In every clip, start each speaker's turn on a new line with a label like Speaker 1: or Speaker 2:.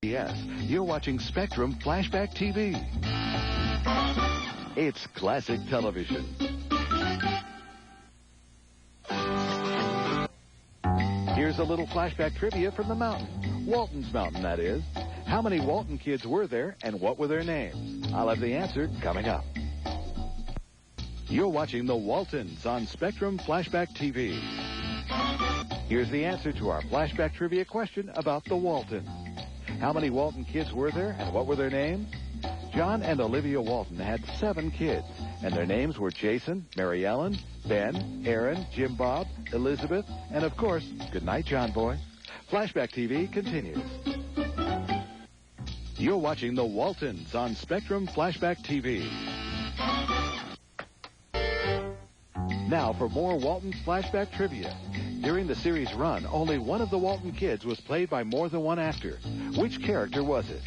Speaker 1: Yes, you're watching Spectrum Flashback TV. It's classic television. Here's a little flashback trivia from the mountain. Waltons Mountain, that is. How many Walton kids were there, and what were their names? I'll have the answer coming up. You're watching the Waltons on Spectrum Flashback TV. Here's the answer to our flashback trivia question about the Waltons. How many Walton kids were there, and what were their names? John and Olivia Walton had 7 kids, and their names were Jason, Mary Ellen, Ben, Aaron, Jim Bob, Elizabeth, and of course, good night, John Boy. Flashback TV continues. You're watching the Waltons on Spectrum Flashback TV. Now for more Waltons Flashback trivia. During the series run, only one of the Walton kids was played by more than one actor. Which character was it?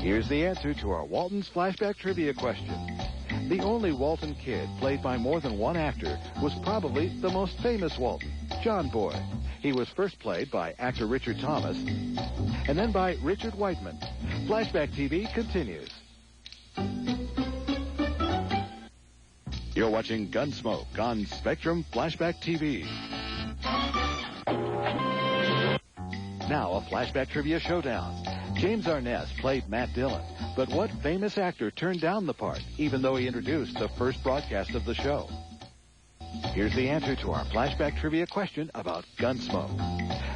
Speaker 1: Here's the answer to our Waltons Flashback trivia question. The only Walton kid played by more than one actor was probably the most famous Walton, John Boy. He was first played by actor Richard Thomas, and then by Richard Whiteman. Flashback TV continues. You're watching Gunsmoke on Spectrum Flashback TV. Now, a flashback trivia showdown. James Arness played Matt Dillon, but what famous actor turned down the part, even though he introduced the first broadcast of the show? Here's the answer to our flashback trivia question about Gunsmoke.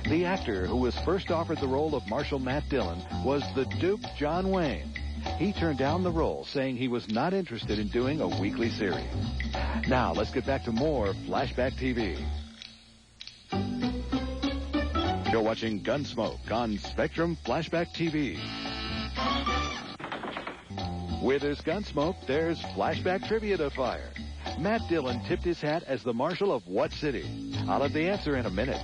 Speaker 1: The actor who was first offered the role of Marshal Matt Dillon was the Duke John Wayne. He turned down the role, saying he was not interested in doing a weekly series. Now, let's get back to more Flashback TV. You're watching Gunsmoke on Spectrum Flashback TV. Where there's Gunsmoke, there's flashback trivia to fire. Matt Dillon tipped his hat as the marshal of what city? I'll have the answer in a minute.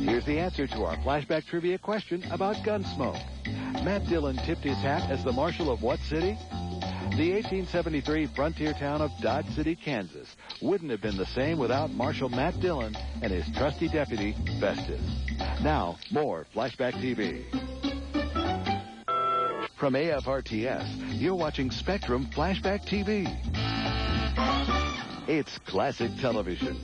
Speaker 1: Here's the answer to our flashback trivia question about Gunsmoke. Matt Dillon tipped his hat as the marshal of what city? The 1873 frontier town of Dodge City, Kansas wouldn't have been the same without Marshal Matt Dillon and his trusty deputy, Festus. Now, more Flashback TV. From AFRTS, you're watching Spectrum Flashback TV. It's classic television.